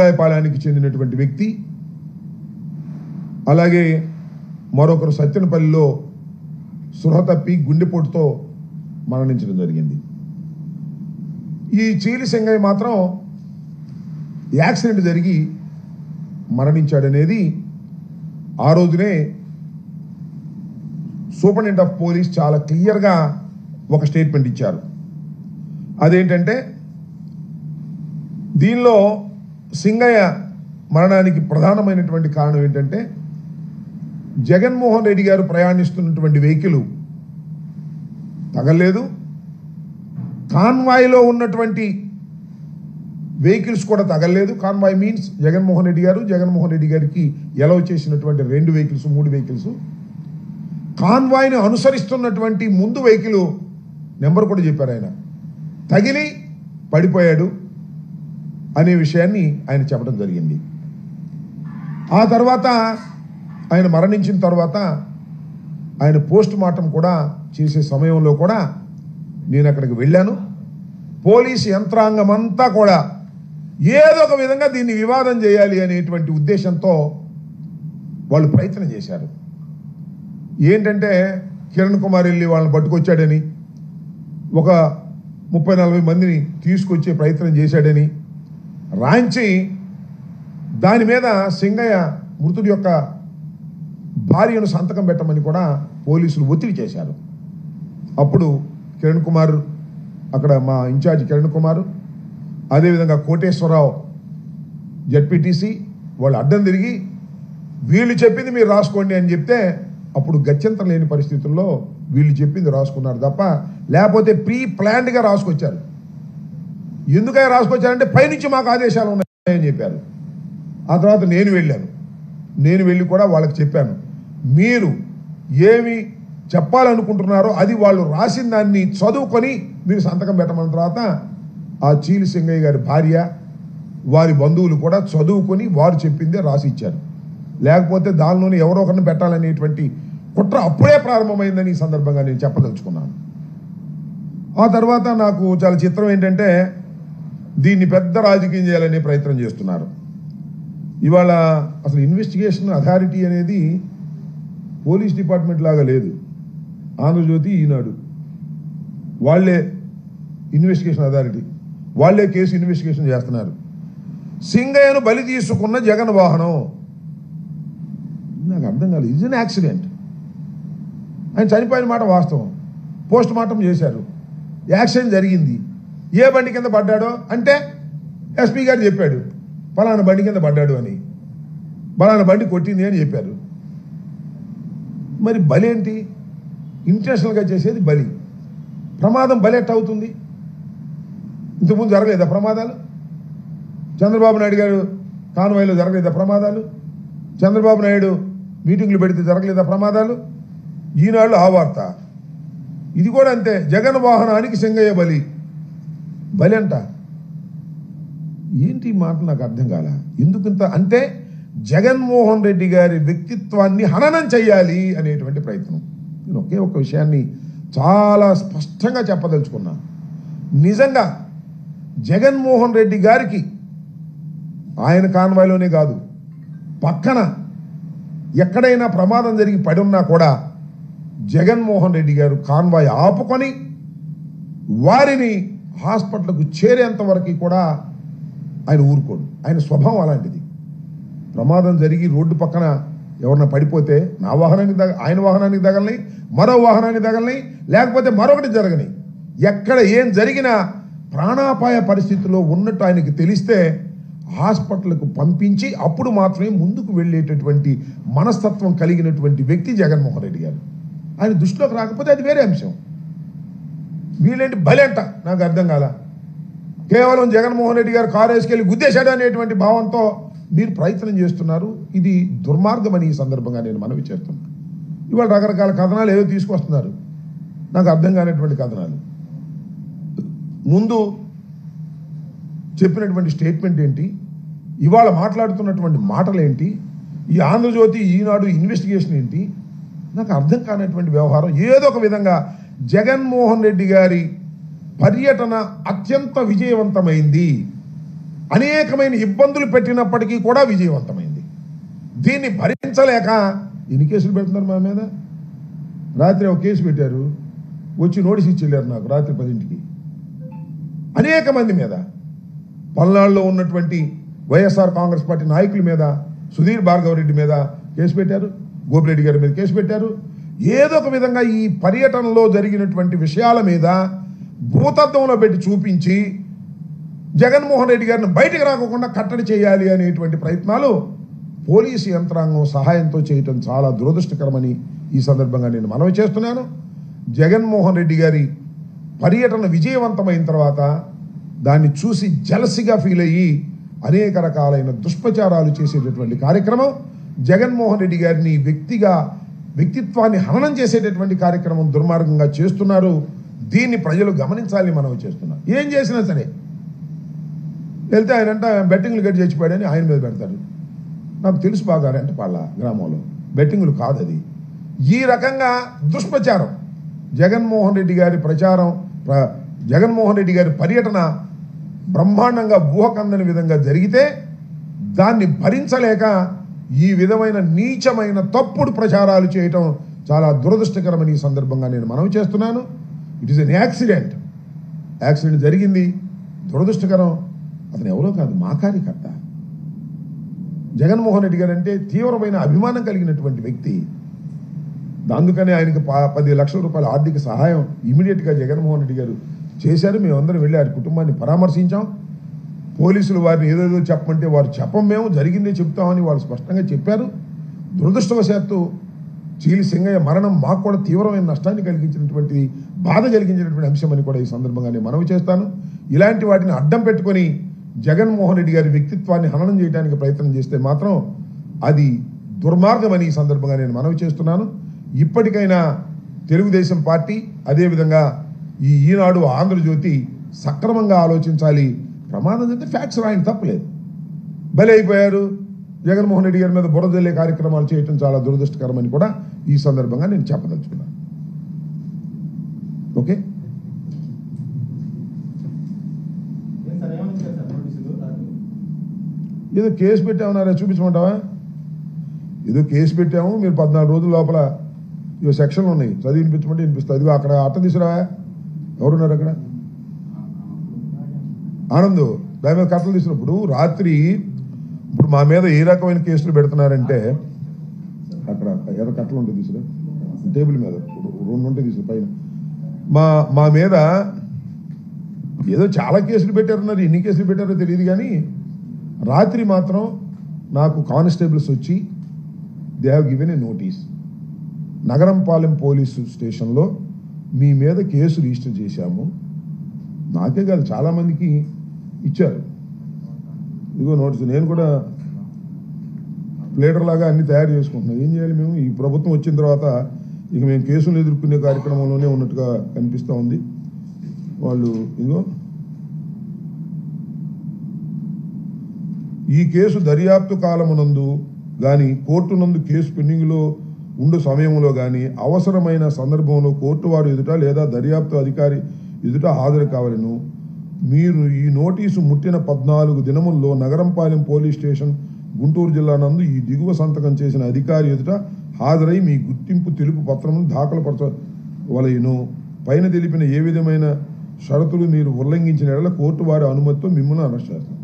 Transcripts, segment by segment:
రాయపాలెనికి చెందినటువంటి వ్యక్తి, అలాగే మరొకరు సత్యనపల్లిలో సురహ తప్పి గుండెపోటుతో మరణించడం జరిగింది. ఈ చీలి సింగయ్య మాత్రం యాక్సిడెంట్ జరిగి మరణించాడనేది ఆ రోజునే సూపరింటెండెంట్ ఆఫ్ పోలీస్ చాలా క్లియర్గా ఒక స్టేట్మెంట్ ఇచ్చారు. అదేంటంటే, దీనిలో సింగయ్య మరణానికి ప్రధానమైనటువంటి కారణం ఏంటంటే, జగన్మోహన్ రెడ్డి గారు ప్రయాణిస్తున్నటువంటి వెహికల్ తగలేదు, కాన్వాయ్లో ఉన్నటువంటి వెహికల్స్ కూడా తగలేదు. కాన్వాయ్ మీన్స్ జగన్మోహన్ రెడ్డి గారికి ఎలవ్ చేసినటువంటి 2 వెహికల్స్ 3 వెహికల్స్, కాన్వాయ్ని అనుసరిస్తున్నటువంటి ముందు వెహికల్ నెంబర్ కూడా చెప్పారు. ఆయన తగిలి పడిపోయాడు అనే విషయాన్ని ఆయన చెప్పడం జరిగింది. ఆ తర్వాత ఆయన మరణించిన తర్వాత ఆయన పోస్ట్ మార్టం కూడా చేసే సమయంలో కూడా నేను అక్కడికి వెళ్ళాను. పోలీసు యంత్రాంగం అంతా కూడా ఏదో ఒక విధంగా దీన్ని వివాదం చేయాలి అనేటువంటి ఉద్దేశంతో వాళ్ళు ప్రయత్నం చేశారు. ఏంటంటే, కిరణ్ కుమార్ వెళ్ళి వాళ్ళని పట్టుకొచ్చాడని, ఒక 30-40 మందిని తీసుకొచ్చే ప్రయత్నం చేశాడని రాంచి దాని మీద సింగయ్య మృతుడి యొక్క భార్యను సంతకం పెట్టమని కూడా పోలీసులు ఒత్తిడి చేశారు. అప్పుడు కిరణ్ కుమార్, అక్కడ మా ఇన్ఛార్జ్ కిరణ్ కుమార్, అదేవిధంగా కోటేశ్వరరావు జడ్పీటీసీ వాళ్ళు అడ్డం తిరిగి వీళ్ళు చెప్పింది మీరు రాసుకోండి అని చెప్తే, అప్పుడు గత్యంతరం లేని పరిస్థితుల్లో వీళ్ళు చెప్పింది రాసుకున్నారు తప్ప, లేకపోతే ప్రీ ప్లాన్డ్గా రాసుకొచ్చారు. ఎందుకని రాసుకొచ్చారంటే, పైనుంచి మాకు ఆదేశాలు ఉన్నాయని చెప్పారు. ఆ తర్వాత నేను వెళ్ళి కూడా వాళ్ళకి చెప్పాను, మీరు ఏమి చెప్పాలనుకుంటున్నారో అది వాళ్ళు రాసిన దాన్ని చదువుకొని మీరు సంతకం పెట్టమన్న తర్వాత ఆ చీలి సింగయ్య గారి భార్య, వారి బంధువులు కూడా చదువుకొని వారు చెప్పిందే రాసి ఇచ్చారు. లేకపోతే దానిలోనే ఎవరో ఒకరిని పెట్టాలనేటువంటి కుట్ర అప్పుడే ప్రారంభమైందని ఈ సందర్భంగా నేను చెప్పదలుచుకున్నాను. ఆ తర్వాత నాకు చాలా చిత్రం ఏంటంటే, దీన్ని పెద్ద రాజకీయం చేయాలనే ప్రయత్నం చేస్తున్నారు. ఇవాళ అసలు ఇన్వెస్టిగేషన్ అథారిటీ అనేది పోలీస్ డిపార్ట్మెంట్ లాగా లేదు. ఆంధ్రజ్యోతి, ఈనాడు వాళ్ళే ఇన్వెస్టిగేషన్ అథారిటీ, వాళ్ళే కేసు ఇన్వెస్టిగేషన్ చేస్తున్నారు. సింగయ్యను బలి తీసుకున్న జగన్ వాహనం, నాకు అర్థం కాలేదు. ఇది యాక్సిడెంట్, ఆయన చనిపోయిన మాట వాస్తవం, పోస్ట్ మార్టం చేశారు, యాక్సిడెంట్ జరిగింది. ఏ బండి కింద పడ్డాడో అంటే ఎస్పీ గారు చెప్పాడు, పలానా బండి కింద పడ్డాడు అని, పలానా బండి కొట్టింది అని చెప్పారు. మరి బలి ఏంటి? ఇంటెన్షనల్గా చేసేది బలి. ప్రమాదం బలి ఎట్ట అవుతుంది? ఇంతకుముందు జరగలేదా ప్రమాదాలు? చంద్రబాబు నాయుడు గారు కాన్వాయ్లో జరగలేదా ప్రమాదాలు? చంద్రబాబు నాయుడు మీటింగ్లు పెడితే జరగలేదా ప్రమాదాలు? ఈనాళ్ళు ఆ వార్త. ఇది కూడా అంతే, జగన్ వాహనానికి సింగయ్య బలి అంట. ఏంటి మాట నాకు అర్థం కాల. ఎందుకంత అంటే జగన్మోహన్ రెడ్డి గారి వ్యక్తిత్వాన్ని హననం చెయ్యాలి అనేటువంటి ప్రయత్నం. నేను ఒకే ఒక విషయాన్ని చాలా స్పష్టంగా చెప్పదలుచుకున్నా. నిజంగా జగన్మోహన్ రెడ్డి గారికి ఆయన కాన్వాయ్లోనే కాదు, పక్కన ఎక్కడైనా ప్రమాదం జరిగి పడి ఉన్నా కూడా జగన్మోహన్ రెడ్డి గారు కాన్వాయ్ ఆపుకొని వారిని హాస్పిటల్కు చేరేంత వరకు కూడా ఆయన ఊరుకోడు. ఆయన స్వభావం అలాంటిది. ప్రమాదం జరిగి రోడ్డు పక్కన ఎవరన్నా పడిపోతే నా వాహనానికి ఆయన వాహనానికి తగలని, మరో వాహనానికి తగలని, లేకపోతే మరొకటి జరగని, ఎక్కడ ఏం జరిగినా ప్రాణాపాయ పరిస్థితిలో ఉన్నట్టు ఆయనకి తెలిస్తే హాస్పిటల్కు పంపించి అప్పుడు మాత్రమే ముందుకు వెళ్ళేటటువంటి మనస్తత్వం కలిగినటువంటి వ్యక్తి జగన్మోహన్ రెడ్డి గారు. ఆయన దృష్టిలోకి రాకపోతే అది వేరే అంశం. వీళ్ళేంటి బలి అంట, నాకు అర్థం కాల. కేవలం జగన్మోహన్ రెడ్డి గారు కారు వేసుకెళ్ళి గుద్దేశాడు అనేటువంటి భావంతో మీరు ప్రయత్నం చేస్తున్నారు. ఇది దుర్మార్గమని ఈ సందర్భంగా నేను మనవి చేస్తున్నాను. ఇవాళ రకరకాల కథనాలు ఏవో తీసుకొస్తున్నారు, నాకు అర్థం కానిటువంటి కథనాలు. ముందు చెప్పినటువంటి స్టేట్మెంట్ ఏంటి, ఇవాళ మాట్లాడుతున్నటువంటి మాటలు ఏంటి, ఈ ఆంధ్రజ్యోతి, ఈనాడు ఇన్వెస్టిగేషన్ ఏంటి, నాకు అర్థం కానటువంటి వ్యవహారం. ఏదో ఒక విధంగా జగన్మోహన్ రెడ్డి గారి పర్యటన అత్యంత విజయవంతమైంది అనేకమైన ఇబ్బందులు పెట్టినప్పటికీ కూడా విజయవంతమైంది. దీన్ని భరించలేక ఎన్ని కేసులు పెడుతున్నారు మా మీద. రాత్రి ఒక కేసు పెట్టారు, వచ్చి నోటీస్ ఇచ్చి వెళ్ళారు నాకు రాత్రి 10ంటికి. అనేక మంది మీద, పల్నాడులో ఉన్నటువంటి వైఎస్ఆర్ కాంగ్రెస్ పార్టీ నాయకుల మీద, సుధీర్ భార్గవ రెడ్డి మీద కేసు పెట్టారు, గోపిరెడ్డి గారి మీద కేసు పెట్టారు. ఏదో ఒక విధంగా ఈ పర్యటనలో జరిగినటువంటి విషయాల మీద భూతత్వంలో పెట్టి చూపించి జగన్మోహన్ రెడ్డి గారిని బయటకు రాకుండా కట్టడి చేయాలి అనేటువంటి ప్రయత్నాలు పోలీసు యంత్రాంగం సహాయంతో చేయటం చాలా దురదృష్టకరమని ఈ సందర్భంగా నేను మనవి చేస్తున్నాను. జగన్మోహన్ రెడ్డి గారి పర్యటన విజయవంతమైన తర్వాత దాన్ని చూసి జలసిగా ఫీల్ అయ్యి అనేక రకాలైన దుష్ప్రచారాలు చేసేటటువంటి కార్యక్రమం, జగన్మోహన్ రెడ్డి గారిని వ్యక్తిత్వాన్ని హననం చేసేటటువంటి కార్యక్రమం దుర్మార్గంగా చేస్తున్నారు. దీన్ని ప్రజలు గమనించాలని మనవి చేస్తున్నారు. ఏం చేసినా సరే వెళ్తే ఆయనంట బెట్టింగ్లు గట్టి చచ్చిపోయాడని ఆయన మీద పెడతారు. నాకు తెలుసు బాగా రెంటపాళ్ళ గ్రామంలో బెట్టింగులు కాదు అది. ఈ రకంగా దుష్ప్రచారం, జగన్మోహన్ రెడ్డి గారి ప్రచారం, జగన్మోహన్ రెడ్డి గారి పర్యటన బ్రహ్మాండంగా ఊహకందని విధంగా జరిగితే దాన్ని భరించలేక ఈ విధమైన నీచమైన తప్పుడు ప్రచారాలు చేయటం చాలా దురదృష్టకరమని ఈ సందర్భంగా నేను మనవి చేస్తున్నాను. ఇట్ ఈస్ ఎన్ యాక్సిడెంట్ జరిగింది, దురదృష్టకరం. అతను ఎవరో కాదు, మా కార్యకర్త. జగన్మోహన్ రెడ్డి గారు అంటే తీవ్రమైన అభిమానం కలిగినటువంటి వ్యక్తి. అందుకనే ఆయనకి 10 లక్షల రూపాయల ఆర్థిక సహాయం ఇమీడియట్గా జగన్మోహన్ రెడ్డి గారు చేశారు. మేమందరం వెళ్ళి ఆయన కుటుంబాన్ని పరామర్శించాం. పోలీసులు వారిని ఏదేదో చెప్పమంటే వారు చెప్పం, మేము జరిగిందే చెప్తామని వాళ్ళు స్పష్టంగా చెప్పారు. దురదృష్టవశాత్తు చీలి సింగయ్య మరణం మాకు కూడా తీవ్రమైన నష్టాన్ని కలిగించినటువంటి, బాధ కలిగించినటువంటి అంశం అని కూడా ఈ సందర్భంగా నేను మనవి చేస్తాను. ఇలాంటి వాటిని అడ్డం పెట్టుకొని జగన్మోహన్ రెడ్డి గారి వ్యక్తిత్వాన్ని హననం చేయడానికి ప్రయత్నం చేస్తే మాత్రం అది దుర్మార్గమని ఈ సందర్భంగా నేను మనవి చేస్తున్నాను. ఇప్పటికైనా తెలుగుదేశం పార్టీ, అదేవిధంగా ఈనాడు, ఆంధ్రజ్యోతి సక్రమంగా ఆలోచించాలి. ప్రమాదం అంటే ఫ్యాక్ట్స్ రాయని తప్పలేదు. బలి అయిపోయారు, జగన్మోహన్ రెడ్డి గారి మీద బురదల్లే కార్యక్రమాలు చేయటం చాలా దురదృష్టకరమని కూడా ఈ సందర్భంగా నేను చెప్పదలుచుకున్నాను. ఓకే, ఏదో కేసు పెట్టామన్నారా, చూపించమంటావా? ఏదో కేసు పెట్టాము, మీరు 14 రోజుల లోపల ఇవో సెక్షన్లు ఉన్నాయి, చదివి వినిపించమంటే వినిపిస్తుంది. అదిగో అక్కడ అట్ట తీసుకురా, ఎవరున్నారు అక్కడ? ఆనంద్ దాని మీద కట్టలు తీసినప్పుడు రాత్రి, ఇప్పుడు మా మీద ఏ రకమైన కేసులు పెడుతున్నారంటే, అక్కడ ఎర్ర కట్టలు ఉంటాయి తీసుకురా, టేబుల్ మీద 2 ఉంటాయి తీసుకురా పైన. మా మీద ఏదో చాలా కేసులు పెట్టారన్నారు, ఎన్ని కేసులు పెట్టారో తెలియదు కానీ రాత్రి మాత్రం నాకు కానిస్టేబుల్స్ వచ్చి they have given a notice, Nagarampalem police స్టేషన్లో మీ మీద కేసు రిజిస్టర్ చేశాము. నాకే కాదు చాలామందికి ఇచ్చారు. ఇదిగో నోటీస్. నేను కూడా ప్లేటర్ లాగా అన్ని తయారు చేసుకుంటున్నాం. ఏం చేయాలి మేము? ఈ ప్రభుత్వం వచ్చిన తర్వాత ఇక మేము కేసులు ఎదుర్కొనే కార్యక్రమంలోనే ఉన్నట్టుగా కనిపిస్తూ ఉంది. వాళ్ళు ఇదిగో ఈ కేసు దర్యాప్తు కాలమునందు కానీ కోర్టు నందు కేసు పెండింగ్లో ఉండు సమయంలో కానీ అవసరమైన సందర్భంలో కోర్టు వారు ఎదుట లేదా దర్యాప్తు అధికారి ఎదుట హాజరు కావాలను. మీరు ఈ నోటీసు ముట్టిన 14 దినముల్లో నగరంపాలెం పోలీస్ స్టేషన్ గుంటూరు జిల్లా నందు ఈ దిగువ సంతకం చేసిన అధికారి ఎదుట హాజరై మీ గుర్తింపు తెలుపు పత్రమును దాఖలుపరచవలెను. పైన తెలిపిన ఏ విధమైన షరతులు మీరు ఉల్లంఘించిన ఎడల కోర్టు వారి అనుమతితో మిమ్మల్ని అరెస్ట్ చేస్తాం.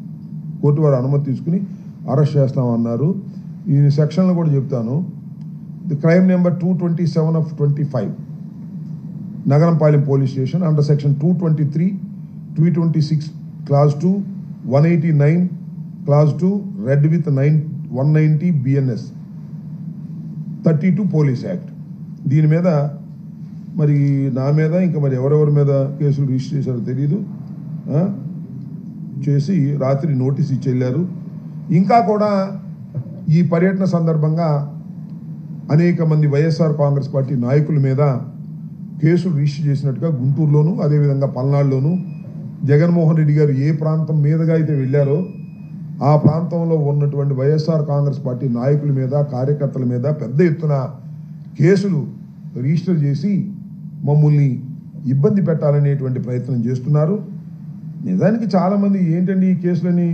కోర్టు వారి అనుమతి తీసుకుని అరెస్ట్ చేస్తామన్నారు. ఈ సెక్షన్లు కూడా చెప్తాను. The crime number 227/25 Nagarampalem police station under section 223, 226 clause 2, 189 clause 2 read with 190 BNS 32 police act. దీని మీద మరి నా మీద ఇంకా మరి ఎవరెవరి మీద కేసులు రిజిస్టర్ చేశారో తెలీదు. చేసి రాత్రి నోటీస్ ఇచ్చి వెళ్ళారు. ఇంకా కూడా ఈ పర్యటన సందర్భంగా అనేక మంది వైఎస్ఆర్ కాంగ్రెస్ పార్టీ నాయకుల మీద కేసులు రిజిస్టర్ చేసినట్టుగా గుంటూరులోను అదేవిధంగా పల్నాడులోను జగన్మోహన్ రెడ్డి గారు ఏ ప్రాంతం మీదుగా అయితే వెళ్ళారో ఆ ప్రాంతంలో ఉన్నటువంటి వైఎస్ఆర్ కాంగ్రెస్ పార్టీ నాయకుల మీద, కార్యకర్తల మీద పెద్ద ఎత్తున కేసులు రిజిస్టర్ చేసి మమ్మల్ని ఇబ్బంది పెట్టాలనేటువంటి ప్రయత్నం చేస్తున్నారు. నిజానికి చాలామంది ఏంటండి ఈ కేసులని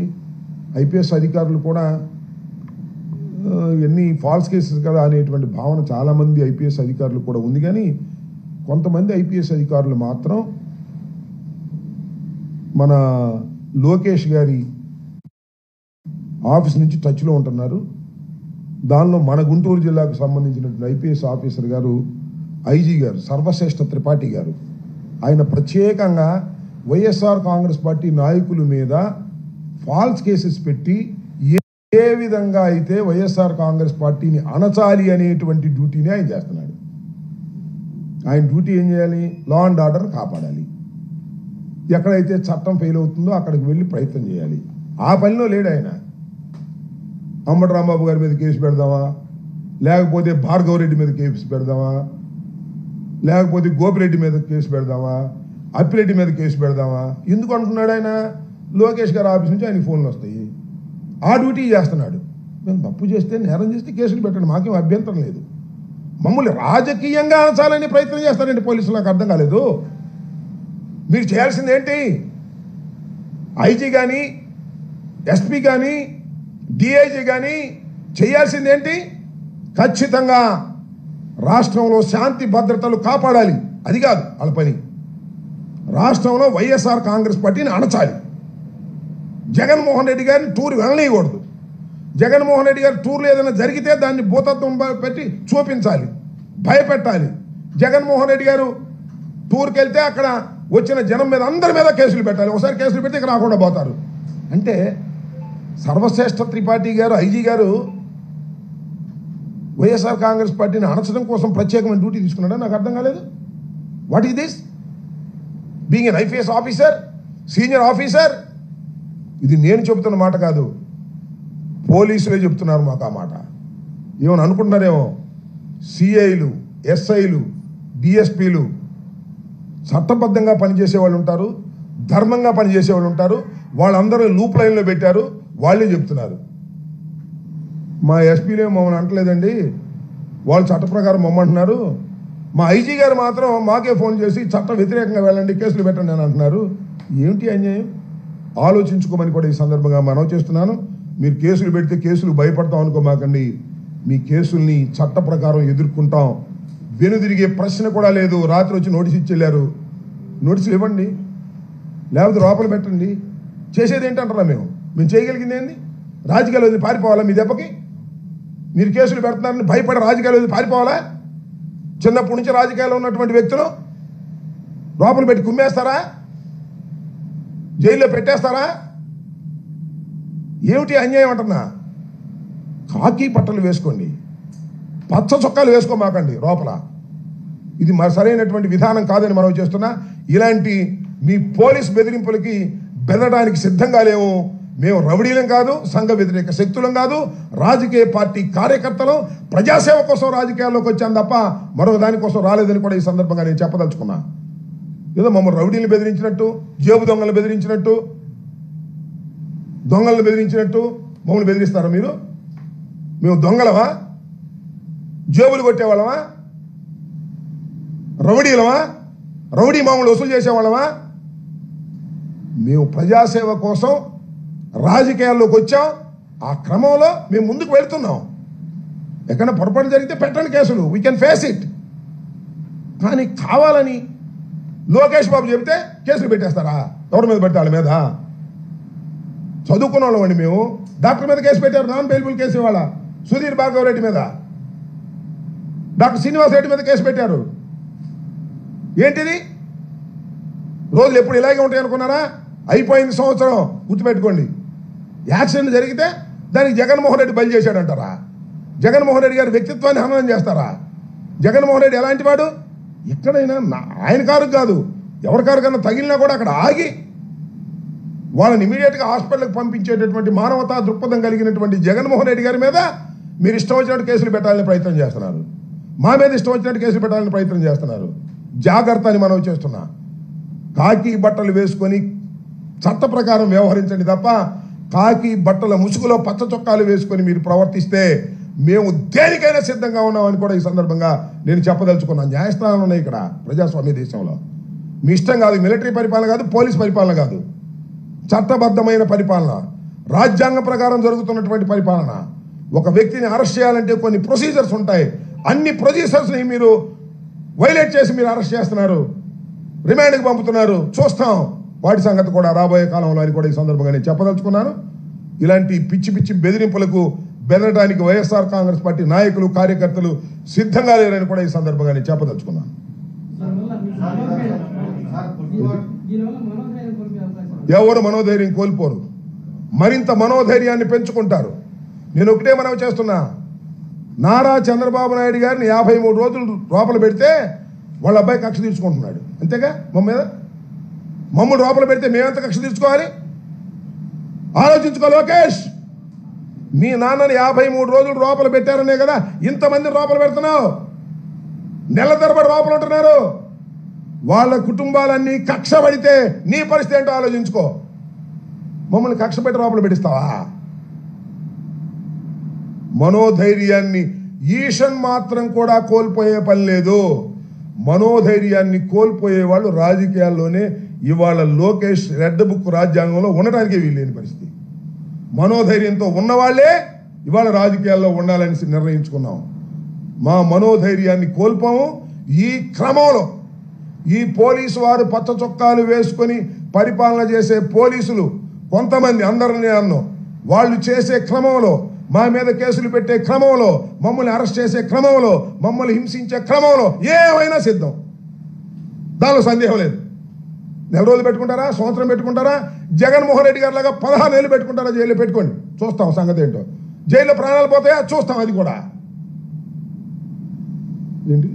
ఐపీఎస్ అధికారులు కూడా ఎన్ని ఫాల్స్ కేసెస్ కదా అనేటువంటి భావన చాలామంది ఐపీఎస్ అధికారులు కూడా ఉంది. కానీ కొంతమంది ఐపీఎస్ అధికారులు మాత్రం మన లోకేష్ గారి ఆఫీస్ నుంచి టచ్లో ఉంటున్నారు. దానిలో మన గుంటూరు జిల్లాకు సంబంధించినటువంటి ఐపీఎస్ ఆఫీసర్ గారు ఐజీ గారు సర్వశ్రేష్ఠ త్రిపాఠి గారు, ఆయన ప్రత్యేకంగా వైఎస్ఆర్ కాంగ్రెస్ పార్టీ నాయకుల మీద ఫాల్స్ కేసెస్ పెట్టి ఏ విధంగా అయితే వైఎస్ఆర్ కాంగ్రెస్ పార్టీని అణచాలి అనేటువంటి డ్యూటీని ఆయన చేస్తున్నాడు. ఆయన డ్యూటీ ఏం చేయాలి? లా అండ్ ఆర్డర్ కాపాడాలి. ఎక్కడైతే చట్టం ఫెయిల్ అవుతుందో అక్కడికి వెళ్ళి ప్రయత్నం చేయాలి. ఆ పనిలో లేడు ఆయన. అంబటి రాంబాబు గారి మీద కేసు పెడదామా, లేకపోతే భార్గవ రెడ్డి మీద కేసు పెడదామా, లేకపోతే గోపిరెడ్డి మీద కేసు పెడదామా, అప్పిరెడ్డి మీద కేసు పెడదామా? ఎందుకు అంటున్నాడు ఆయన? లోకేష్ గారి ఆఫీస్ నుంచి ఆయనకి ఫోన్లు వస్తాయి, ఆ డ్యూటీ చేస్తున్నాడు. మేము తప్పు చేస్తే, నేరం చేస్తే కేసులు పెట్టండి, మాకేం అభ్యంతరం లేదు. మమ్మల్ని రాజకీయంగా అనచాలని ప్రయత్నం చేస్తారండి పోలీసులు. నాకు అర్థం కాలేదు. మీరు చేయాల్సింది ఏంటి? ఐజీ కానీ, ఎస్పీ కానీ, డిఐజీ కానీ చేయాల్సింది ఏంటి? ఖచ్చితంగా రాష్ట్రంలో శాంతి భద్రతలు కాపాడాలి. అది కాదు వాళ్ళ పని. రాష్ట్రంలో వైఎస్ఆర్ కాంగ్రెస్ పార్టీని అణచాలి. జగన్మోహన్ రెడ్డి గారిని టూర్ వెళ్ళనీయకూడదు. జగన్మోహన్ రెడ్డి గారి టూర్లు ఏదైనా జరిగితే దాన్ని భూతత్వం పెట్టి చూపించాలి, భయపెట్టాలి. జగన్మోహన్ రెడ్డి గారు టూర్కి వెళ్తే అక్కడ వచ్చిన జనం మీద అందరి మీద కేసులు పెట్టాలి. ఒకసారి కేసులు పెడితే ఇక్కడ రాకుండా పోతారు. అంటే సర్వశ్రేష్ఠ త్రిపాఠి గారు, ఐజీ గారు వైఎస్ఆర్ కాంగ్రెస్ పార్టీని అణచడం కోసం ప్రత్యేకమైన డ్యూటీ తీసుకున్నాడా? నాకు అర్థం కాలేదు. What is this? Being an IPS officer, senior officer. ఇది నేను చెబుతున్న మాట కాదు, పోలీసులే చెప్తున్నారు మాకు ఆ మాట. ఏమని అనుకుంటున్నారేమో, సిఐలు, ఎస్ఐలు, డిఎస్పీలు చట్టబద్ధంగా పనిచేసే వాళ్ళు ఉంటారు, ధర్మంగా పనిచేసే వాళ్ళు ఉంటారు. వాళ్ళందరూ లూప్ లైన్లో పెట్టారు, వాళ్ళే చెప్తున్నారు. మా ఎస్పీలే మమ్మల్ని అంటలేదండి, వాళ్ళు చట్ట ప్రకారం మమ్మంటున్నారు. మా ఐజీ గారు మాత్రం మాకే ఫోన్ చేసి చట్ట వ్యతిరేకంగా వెళ్ళండి, కేసులు పెట్టండి అని అంటున్నారు. ఏమిటి అన్యాయం? ఆలోచించుకోమని కూడా ఈ సందర్భంగా మనవి చేస్తున్నాను. మీరు కేసులు పెడితే కేసులు భయపడతాం అనుకోమాకండి. మీ కేసుల్ని చట్ట ప్రకారం ఎదుర్కొంటాం. వెనుదిరిగే ప్రశ్న కూడా లేదు. రాత్రి వచ్చి నోటీస్ ఇచ్చి వెళ్ళారు, నోటీసులు ఇవ్వండి, లేకపోతే లోపల పెట్టండి. చేసేది ఏంటంటారా? మేము చేయగలిగింది ఏంది? రాజకీయాలు వదిలి పారిపోవాలా? మీ దెబ్బకి మీరు కేసులు పెడుతున్నారని భయపడి రాజకీయాలు వదిలి పారిపోవాలా? చిన్నప్పటి నుంచి రాజకీయాల్లో ఉన్నటువంటి వ్యక్తులు లోపల పెట్టి కుమ్మేస్తారా? జైల్లో పెట్టేస్తారా? ఏమిటి అన్యాయం అంటున్నా? కాకి బట్టలు వేసుకోండి, పచ్చ చొక్కాలు వేసుకోమాకండి లోపల. ఇది మరి సరైనటువంటి విధానం కాదని మనం చేస్తున్నా. ఇలాంటి మీ పోలీస్ బెదిరింపులకి బెదరడానికి సిద్ధంగా లేవు. మేము రౌడీలం కాదు, సంఘ వ్యతిరేక శక్తులం కాదు, రాజకీయ పార్టీ కార్యకర్తలు, ప్రజాసేవ కోసం రాజకీయాల్లోకి వచ్చాం తప్ప మరొక దానికోసం రాలేదని కూడా ఈ సందర్భంగా నేను చెప్పదలుచుకున్నా. ఏదో మమ్మల్ని రౌడీలు బెదిరించినట్టు, జేబు దొంగలు బెదిరించినట్టు, దొంగలను బెదిరించినట్టు మమ్మల్ని బెదిరిస్తారా మీరు? మేము దొంగలమా? జేబులు కొట్టేవాళ్ళమా? రౌడీలమా? రౌడీ మామూలు వసూలు చేసేవాళ్ళమా? మేము ప్రజాసేవ కోసం రాజకీయాల్లోకి వచ్చాం. ఆ క్రమంలో మేము ముందుకు వెళ్తున్నాం. ఎక్కడైనా పొరపాటు జరిగితే పెట్టండి కేసులు, వీ కెన్ ఫేస్ ఇట్. కానీ కావాలని లోకేష్ బాబు చెబితే కేసులు పెట్టేస్తారా? ఎవరి మీద పెడతా? వాళ్ళ మీద. చదువుకున్న వాళ్ళం అండి మేము. డాక్టర్ మీద కేసు పెట్టారు, నాన్ బెయిలబుల్ కేసు. ఇవాళ సుధీర్ భార్గవ రెడ్డి మీద, డాక్టర్ శ్రీనివాస్ రెడ్డి మీద కేసు పెట్టారు. ఏంటిది? రోజులు ఎప్పుడు ఇలాగే ఉంటాయి అనుకున్నారా? అయిపోయింది సంవత్సరం. గుర్తుపెట్టుకోండి. యాక్సిడెంట్ జరిగితే దానికి జగన్మోహన్ రెడ్డి బలి చేశాడంటారా? జగన్మోహన్ రెడ్డి గారి వ్యక్తిత్వాన్ని హననం చేస్తారా? జగన్మోహన్ రెడ్డి ఎలాంటి వాడు? ఎక్కడైనా ఆయన కారు కాదు, ఎవరి కారు కన్నా తగిలినా కూడా అక్కడ ఆగి వాళ్ళని ఇమీడియట్గా హాస్పిటల్కి పంపించేటటువంటి మానవతా దృక్పథం కలిగినటువంటి జగన్మోహన్ రెడ్డి గారి మీద మీరు ఇష్టం వచ్చినట్టు కేసులు పెట్టాలని ప్రయత్నం చేస్తున్నారు. మా మీద ఇష్టం వచ్చినట్టు కేసులు పెట్టాలని ప్రయత్నం చేస్తున్నారు. జాగ్రత్త అని మనం చేస్తున్నా. కాకి బట్టలు వేసుకొని చట్ట ప్రకారం వ్యవహరించండి తప్ప కాకి బట్టల ముసుగులో పచ్చ చొక్కాలు వేసుకొని మీరు ప్రవర్తిస్తే మేము దేనికైనా సిద్ధంగా ఉన్నామని కూడా ఈ సందర్భంగా నేను చెప్పదలుచుకున్నాను. న్యాయస్థానాలు ఉన్నాయి ఇక్కడ ప్రజాస్వామ్య దేశంలో. మీ ఇష్టం కాదు, మిలిటరీ పరిపాలన కాదు, పోలీస్ పరిపాలన కాదు, చట్టబద్ధమైన పరిపాలన. రాజ్యాంగ ప్రకారం జరుగుతున్నటువంటి పరిపాలన. ఒక వ్యక్తిని అరెస్ట్ చేయాలంటే కొన్ని ప్రొసీజర్స్ ఉంటాయి. అన్ని ప్రొసీజర్స్ని మీరు వైలేట్ చేసి మీరు అరెస్ట్ చేస్తున్నారు, రిమాండ్కి పంపుతున్నారు. చూస్తాం వాటి సంగతి కూడా రాబోయే కాలంలో అని కూడా ఈ సందర్భంగా నేను చెప్పదలుచుకున్నాను. ఇలాంటి పిచ్చి పిచ్చి బెదిరింపులకు బెదరడానికి వైఎస్ఆర్ కాంగ్రెస్ పార్టీ నాయకులు కార్యకర్తలు సిద్ధంగా లేరని కూడా ఈ సందర్భంగా నేను చెప్పదలుచుకున్నాను. ఎవరు మనోధైర్యం కోల్పోరు, మరింత మనోధైర్యాన్ని పెంచుకుంటారు. నేను ఒకటే మనవి చేస్తున్నా, నారా చంద్రబాబు నాయుడు గారిని 53 రోజులు లోపల పెడితే వాళ్ళ అబ్బాయి కక్ష తీర్చుకుంటున్నాడు. అంతేగా మమ్మల్ని లోపల పెడితే మేమెంత కక్ష తీర్చుకోవాలి? ఆలోచించుకో లోకేష్. మీ నాన్నని 53 రోజులు లోపల పెట్టారనే కదా ఇంతమంది లోపల పెడుతున్నావు. నెల తరబడి లోపల ఉంటున్నారు. వాళ్ళ కుటుంబాలన్నీ కక్ష పడితే నీ పరిస్థితి ఏంటో ఆలోచించుకో. మమ్మల్ని కక్ష పెట్టి లోపల పెట్టిస్తావా? మనోధైర్యాన్ని ఈషన్ మాత్రం కూడా కోల్పోయే పని లేదు. మనోధైర్యాన్ని కోల్పోయే వాళ్ళు రాజకీయాల్లోనే ఇవాళ లోకేష్ రెడ్ బుక్ రాజ్యాంగంలో ఉండటానికే వీల్లేని పరిస్థితి. మనోధైర్యంతో ఉన్నవాళ్లే ఇవాళ రాజకీయాల్లో ఉండాలని నిర్ణయించుకున్నాం. మా మనోధైర్యాన్ని కోల్పోము. ఈ క్రమంలో ఈ పోలీసు వారు పచ్చ చొక్కాలు వేసుకొని పరిపాలన చేసే పోలీసులు కొంతమంది, అందరినీ అన్నో, వాళ్ళు చేసే క్రమంలో, మా మీద కేసులు పెట్టే క్రమంలో, మమ్మల్ని అరెస్ట్ చేసే క్రమంలో, మమ్మల్ని హింసించే క్రమంలో ఏమైనా సిద్ధం, దానిలో సందేహం లేదు. నెల రోజులు పెట్టుకుంటారా, సంవత్సరం పెట్టుకుంటారా, జగన్మోహన్ రెడ్డి గారి లాగా 16 ఏళ్ళు పెట్టుకుంటారా? జైల్లో పెట్టుకోండి, చూస్తాం సంగతి ఏంటో. జైల్లో ప్రాణాలు పోతాయా? చూస్తాం అది కూడా. ఏంటి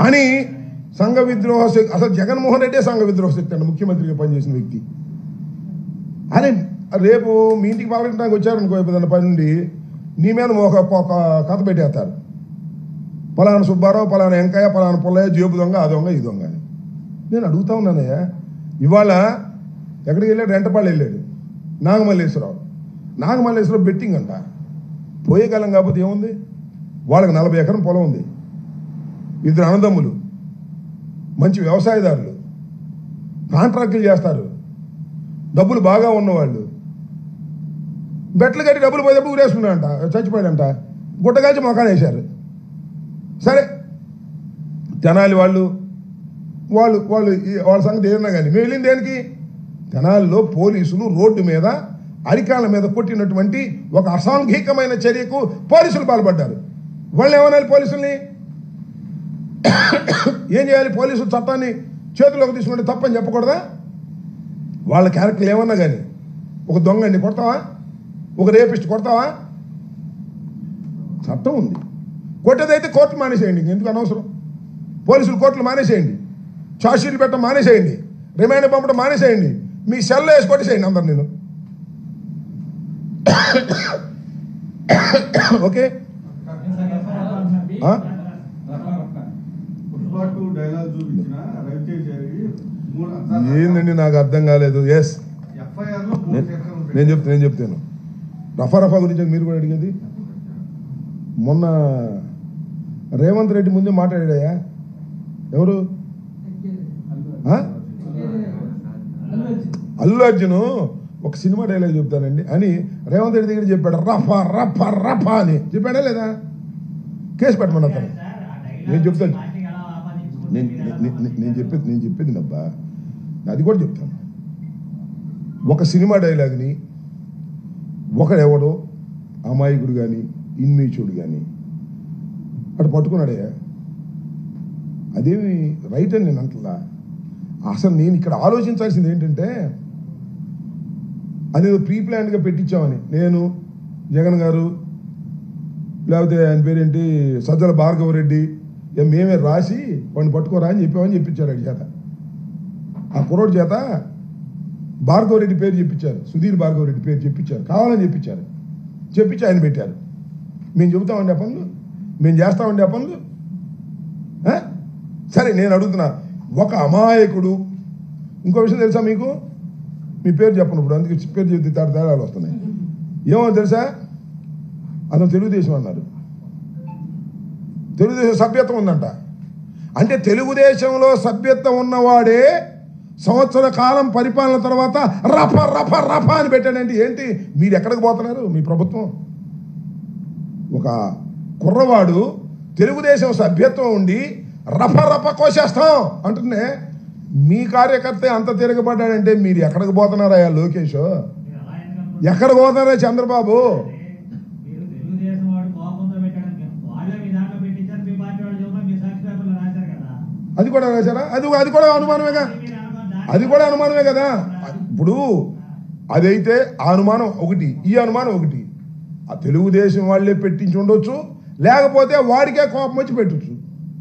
అని సంఘ విద్రోహ శక్తి? అసలు జగన్మోహన్ రెడ్డి సంఘ విద్రోహ శక్తి అండి, ముఖ్యమంత్రిగా పనిచేసిన వ్యక్తి. అరే రేపు మీ ఇంటికి పాల్గొనడానికి వచ్చారనుకో, ఏదైనా పని నుండి నీ మీద ఒక కథ పెట్టేస్తారు. పలానా సుబ్బారావు, పలానా వెంకయ్య, పలానా పుల్లయ్య జేబు దొంగ, ఆ దొంగ, ఈ దొంగ అని. నేను అడుగుతా ఉన్నానయ్యా, ఇవాళ ఎక్కడికి వెళ్ళాడు? రెంటపాళ్ళు వెళ్ళాడు. నాగమల్లేశ్వరరావు బెట్టింగ్ అంట. పోయేకాలం కాకపోతే ఏముంది? వాళ్ళకి 40 ఎకరం పొలం ఉంది. 2 అన్నదమ్ములు, మంచి వ్యవసాయదారులు, కాంట్రాక్టులు చేస్తారు, డబ్బులు బాగా ఉన్నవాళ్ళు. బెట్లు కట్టి డబ్బులు పోయేటప్పుడు ఊరేసుకున్నాడంట, చచ్చిపోయాడంట. గుట్టగాల్చి మొఖాన్ని వేశారు. సరే తెనాలి వాళ్ళు వాళ్ళ సంగతి ఏదన్నా కానీ మేము వెళ్ళింది దేనికి? తెనాలిలో పోలీసులు రోడ్డు మీద అరికాల మీద కొట్టినటువంటి ఒక అసాంఘికమైన చర్యకు పోలీసులు పాల్పడ్డారు. వాళ్ళు ఏమనాలి? పోలీసుల్ని ఏం చేయాలి? పోలీసులు చట్టాన్ని చేతుల్లోకి తీసుకుంటే తప్పని చెప్పకూడదా? వాళ్ళ క్యారెక్టర్లు ఏమన్నా కానీ, ఒక దొంగని కొడతావా? ఒక రేపిస్ట్ కొడతావా? చట్టం ఉంది. కొట్టేదైతే కోర్టు మానేసేయండి, ఎందుకు అనవసరం? పోలీసులు కోర్టులు మానేసేయండి, ఛార్జ్షీట్లు పెట్టడం మానేసేయండి, రిమాండ్ పంపడం మానేసేయండి, మీ సెల్లో వేసి కొట్టేసేయండి అందరు. నేను ఓకే. ఏందండి నాకు అర్థం కాలేదు. ఎస్ నేను చెప్తాను. రఫా గురించి మీరు కూడా అడిగేది. మొన్న రేవంత్ రెడ్డి ముందే మాట్లాడాయా? ఎవరు? అల్లు అర్జున్ ఒక సినిమా డైలాగ్ చెప్తానండి అని రేవంత్ రెడ్డి దగ్గర చెప్పాడు. రఫా రఫా రఫా అని చెప్పాడా లేదా? కేసు పెట్టమని అతను. నేను చెప్తాను, నేను చెప్పేది నబ్బా, అది కూడా చెప్తాను. ఒక సినిమా డైలాగ్ని ఒకడెవడో అమాయకుడు కానీ ఇన్మీచుడు కానీ అటు పట్టుకున్నాడయ్యా. అదేమి రైట్ అని నేను అంటలా. అసలు నేను ఇక్కడ ఆలోచించాల్సింది ఏంటంటే, అదేదో ప్రీ ప్లాన్డ్గా పెట్టించామని నేను, జగన్ గారు, లేకపోతే ఆయన పేరేంటి సజ్జల భార్గవరెడ్డి, మేమే రాసి వాడిని పట్టుకోరా అని చెప్పామని చెప్పించారు. వాడి చేత, ఆ కుర్రోడి చేత భార్గవరెడ్డి పేరు చెప్పించారు, సుధీర్ భార్గవరెడ్డి పేరు చెప్పించారు, కావాలని చెప్పించి ఆయన పెట్టారు. మేము చెబుతామండి ఆ పనులు, మేము చేస్తామండి ఆ పనులు. సరే నేను అడుగుతున్నా, ఒక అమాయకుడు, ఇంకో విషయం తెలుసా మీకు? మీ పేరు చెప్పనప్పుడు అందుకే పేరు చెప్తే తేడాలు వస్తున్నాయి. ఏమో తెలుసా? అతను తెలుగుదేశం అన్నారు. తెలుగుదేశం సభ్యత్వం ఉందంట. అంటే తెలుగుదేశంలో సభ్యత్వం ఉన్నవాడే సంవత్సర కాలం పరిపాలన తర్వాత రఫ రఫ రఫ అని పెట్టాడంటే ఏంటి? మీరు ఎక్కడికి పోతున్నారు? మీ ప్రభుత్వం ఒక కుర్రవాడు తెలుగుదేశం సభ్యత్వం ఉండి రఫ రఫ కోసేస్తాం అంటుండే మీ కార్యకర్త అంత తిరగబడ్డాడంటే మీరు ఎక్కడికి పోతున్నారా లోకేష్? ఎక్కడికి పోతున్నారా చంద్రబాబు? అది కూడా రాశారా? అది కూడా అనుమానమేగా, అది కూడా అనుమానమే కదా. ఇప్పుడు అదైతే ఆ అనుమానం ఒకటి, ఈ అనుమానం ఒకటి. ఆ తెలుగుదేశం వాళ్ళే పెట్టించి ఉండొచ్చు, లేకపోతే వాడికే కోపం వచ్చి పెట్టచ్చు.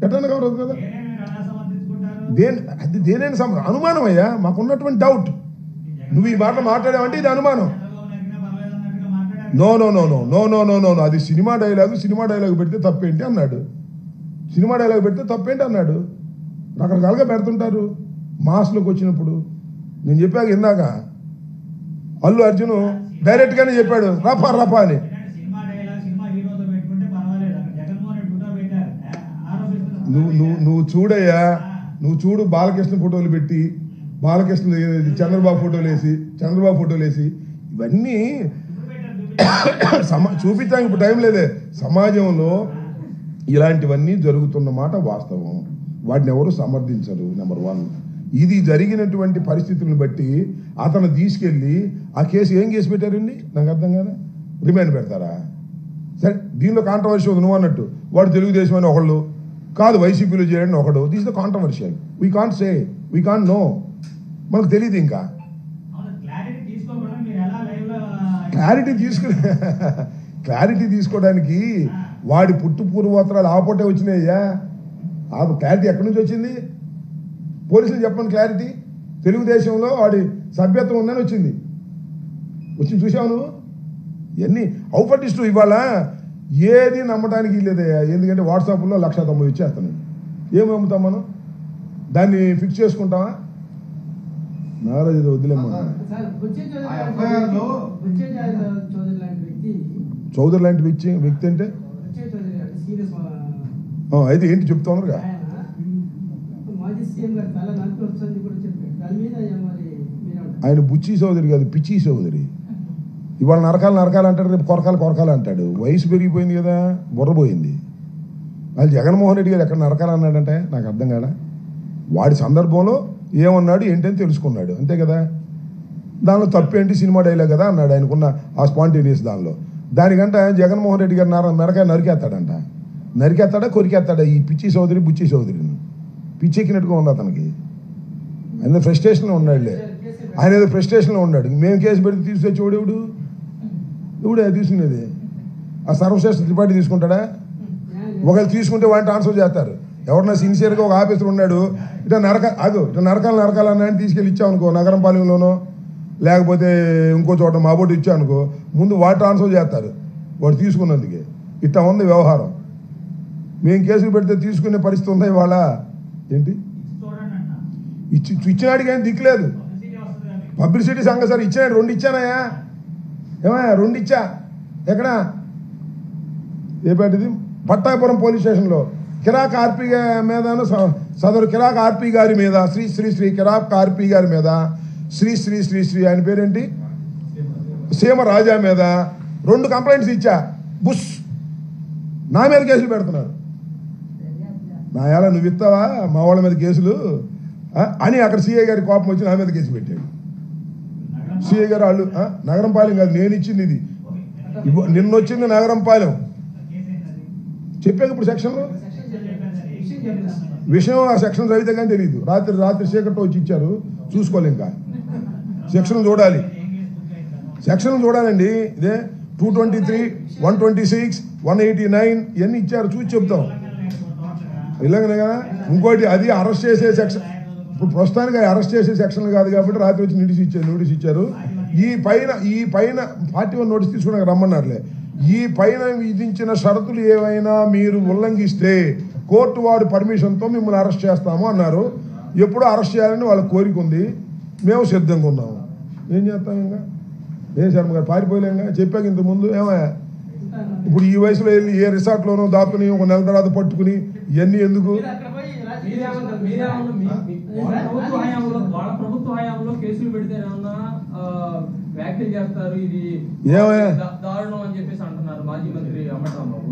ఎట్లా కవరదు కదా. అది దేనైనా అనుమానం అయ్యా, మాకున్నటువంటి డౌట్. నువ్వు ఈ మాట మాట్లాడావంటే ఇది అనుమానం. No no no no no no no no no అది సినిమా డైలాగ్ పెడితే తప్పేంటి అన్నాడు. సినిమా డైలాగ్ పెడితే తప్పేంటి అన్నాడు. రకరకాలుగా పెడుతుంటారు మాస్లోకి వచ్చినప్పుడు. నేను చెప్పాక ఇందాక అల్లు అర్జున్ డైరెక్ట్గానే చెప్పాడు రఫా రఫా అని. నువ్వు చూడయ్యా, నువ్వు చూడు బాలకృష్ణ ఫోటోలు పెట్టి, బాలకృష్ణ చంద్రబాబు ఫోటోలు వేసి ఇవన్నీ చూపించాక ఇప్పుడు టైం లేదే. సమాజంలో ఇలాంటివన్నీ జరుగుతున్న మాట వాస్తవం. వాటిని ఎవరు సమర్థించరు. నెంబర్ 1. ఇది జరిగినటువంటి పరిస్థితులను బట్టి అతను తీసుకెళ్ళి ఆ కేసు ఏం కేసు పెట్టారండి నాకు అర్థం కాదా? రిమైండ్ పెడతారా? సరే, దీనిలో కాంట్రవర్షియల్ ఉంది. నువ్వు అన్నట్టు వాడు తెలుగుదేశం అని ఒకళ్ళు కాదు, వైసీపీలో చేయడం ఒకడు. This the controversial. We can't say, we can't know. మనకు తెలియదు. ఇంకా క్లారిటీ తీసుకోవడానికి వాడి పుట్టు పూర్వోత్తరాలు ఆపోటే వచ్చినాయ్యా. ఆ క్లారిటీ ఎక్కడి నుంచి వచ్చింది? పోలీసులు చెప్పండి క్లారిటీ. తెలుగుదేశంలో వాడి సభ్యత్వం ఉందని వచ్చింది చూసావు నువ్వు. ఇవన్నీ ఔపటిస్టు. ఇవాళ ఏది నమ్మడానికి లేదయ్యా. ఎందుకంటే వాట్సాప్లో 190 ఇచ్చేస్తాను. ఏమి అమ్ముతాం మనం? దాన్ని ఫిక్స్ చేసుకుంటామా? నారాజు వదిలేమ్మా. చౌదరి లాంటి వ్యక్తి అంటే అయితే ఏంటి చెప్తా ఉన్నారుగా. ఆయన బుచ్చి చౌదరి కాదు, పిచ్చి చౌదరి. ఇవాళ నరకాలు అంటాడు, రేపు కొరకాలు అంటాడు. వయసు పెరిగిపోయింది కదా, బుర్రపోయింది. వాళ్ళు జగన్మోహన్ రెడ్డి గారు ఎక్కడ నరకాలు అన్నాడంటే నాకు అర్థం కాదా. వాడి సందర్భంలో ఏమన్నాడు ఏంటని తెలుసుకున్నాడు, అంతే కదా. దానిలో తప్పేంటి? సినిమా డైలాగ్ కదా అన్నాడు. ఆయనకున్న ఆ స్పాంటేనియస్ దానికంటే జగన్మోహన్ రెడ్డి గారు మెరకాయ నరికేస్తాడా కొరికేస్తాడా ఈ పిచ్చి చౌదరి బుచ్చి చౌదరిని? పిచ్చెక్కినట్టుగా ఉంది అతనికి. ఆయన ఫ్రస్ట్రేషన్లో ఉన్నాడులే. ఆయన ఏదో ఫ్రస్ట్రేషన్లో ఉన్నాడు. మేము కేసు పెడితే తీసుకొచ్చి ఎవడే తీసుకునేది? ఆ సర్వశ్రేష్ఠ త్రిపాఠి తీసుకుంటాడా? ఒకళ్ళు తీసుకుంటే వాడిని ట్రాన్స్ఫర్ చేస్తారు. ఎవరన్నా సిన్సియర్గా ఒక ఆఫీసర్ ఉన్నాడు, ఇట్లా నరకాలన్నాయని తీసుకెళ్ళి ఇచ్చామనుకో, నగరం పాలెంలోనో లేకపోతే ఇంకో చోట మాబోటి ఇచ్చామనుకో, ముందు వాడు ట్రాన్స్ఫర్ చేస్తారు వాడు తీసుకున్నందుకే. ఇట్లా ఉంది వ్యవహారం. మేము కేసులు పెడితే తీసుకునే పరిస్థితి ఉందా ఇవాళ? ఏంటి ఇచ్చినాడికి ఏం దిక్కులేదు. పబ్లిసిటీ సంఘం సార్ ఇచ్చినాడు. 2 ఇచ్చానయ్యా. ఏమయ్యా 2 ఇచ్చా. ఎక్కడ? ఏపేటది? పట్టాపురం పోలీస్ స్టేషన్లో కిరాక్ ఆర్పీ మీదను సదరు కిరాక్ ఆర్పీ గారి మీద శ్రీ కిరాక్ ఆర్పీ గారి మీద శ్రీ ఆయన పేరేంటి సీమ రాజా మీద 2 కంప్లైంట్స్ ఇచ్చా. బుష్ నా మీద కేసులు పెడుతున్నారు. నా ఎలా నువ్వు ఇస్తావా మా వాళ్ళ మీద కేసులు అని అక్కడ సిఐ గారి కోపం వచ్చి నా మీద కేసు పెట్టాడు. సిఐ గారు వాళ్ళు నగరంపాలెం కాదు, నేను ఇచ్చింది ఇది. నిన్నొచ్చింది నగరంపాలెం. చెప్పాక ఇప్పుడు సెక్షన్లో విషయం ఆ సెక్షన్ చదివితే కానీ తెలియదు. రాత్రి చీకట్లో వచ్చి ఇచ్చారు, చూసుకోవాలి. ఇంకా సెక్షన్ చూడాలండి. ఇదే 223, 126, 189 ఇవన్నీ ఇచ్చారు, చూసి చెప్తాం. ఇలాగనే కదా. ఇంకోటి అది అరెస్ట్ చేసే సెక్షన్. ఇప్పుడు ప్రస్తుతానికి అరెస్ట్ చేసే సెక్షన్లు కాదు కాబట్టి రాత్రి వచ్చి నోటీస్ ఇచ్చారు. ఈ పైన 41 నోటీస్ తీసుకున్నాక రమ్మన్నారులే. ఈ పైన విధించిన షరతులు ఏవైనా మీరు ఉల్లంఘిస్తే కోర్టు వారి పర్మిషన్తో మిమ్మల్ని అరెస్ట్ చేస్తాము అన్నారు. ఎప్పుడో అరెస్ట్ చేయాలని వాళ్ళ కోరిక ఉంది. మేము సిద్ధంగా ఉన్నాము. ఏం చేస్తాం? ఇంకా ఏం శర్మ గారు పారిపోయలేంగా. చెప్పాక ఇంతకుముందు ఏమయ్యా ఇప్పుడు ఈ వయసులో వెళ్ళి ఏ రిసార్ట్లోనో దాక్కుని ఒక నెల తర్వాత పట్టుకుని ఇవన్నీ ఎందుకు? వాళ్ళ ప్రభుత్వ హయాంలో కేసులు పెడితే ఏమన్నా వ్యాఖ్యలు చేస్తారు, ఇది దారుణం అని చెప్పేసి అంటున్నారు మాజీ మంత్రి అంబటరాంబాబు.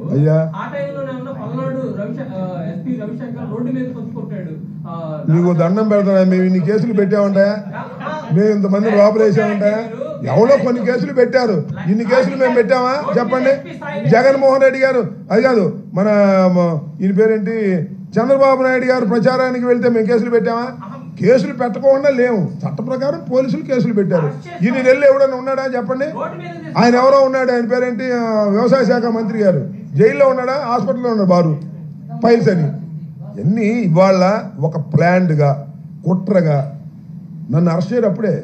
ఆ టైంలో ఏమన్నా పల్నాడు ఎస్పీ రవిశంకర్ రోడ్డు మీద కొట్టుకొట్టాడు. నీకు దండం పెడతా, మేము ఇన్ని కేసులు పెట్టామంటే, మేము ఇంతమంది లోపలేసామంటే, ఎవరో కొన్ని కేసులు పెట్టారు, ఇన్ని కేసులు మేము పెట్టామా చెప్పండి? జగన్మోహన్ రెడ్డి గారు, అది కాదు మన ఈయన పేరేంటి, చంద్రబాబు నాయుడు గారు ప్రచారానికి వెళ్తే మేము కేసులు పెట్టామా? కేసులు పెట్టకుండా లేవు, చట్ట ప్రకారం పోలీసులు కేసులు పెట్టారు. ఇన్ని నెలలు ఎవడన్నా ఉన్నాడా చెప్పండి? ఆయన ఎవరో ఉన్నాడు, ఆయన పేరేంటి, వ్యవసాయ శాఖ మంత్రి గారు జైల్లో ఉన్నాడా, హాస్పిటల్లో ఉన్నాడు, బారు ఫైల్స్ అని. ఎన్ని ఇవాళ ఒక ప్లాన్డ్గా కుట్రగా నన్ను అరెస్ట్ చేయడప్పుడే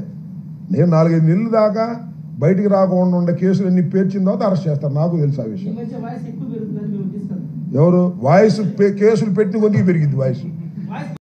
నేను 4-5 నెలల దాకా బయటికి రాకుండా ఉండే కేసులు అన్ని పేర్చిన తర్వాత అరెస్ట్ చేస్తారు. నాకు తెలుసు ఆ విషయం. ఎవరు వాయిస్ కేసులు పెట్టిన కొద్దిగా పెరిగింది వాయిస్.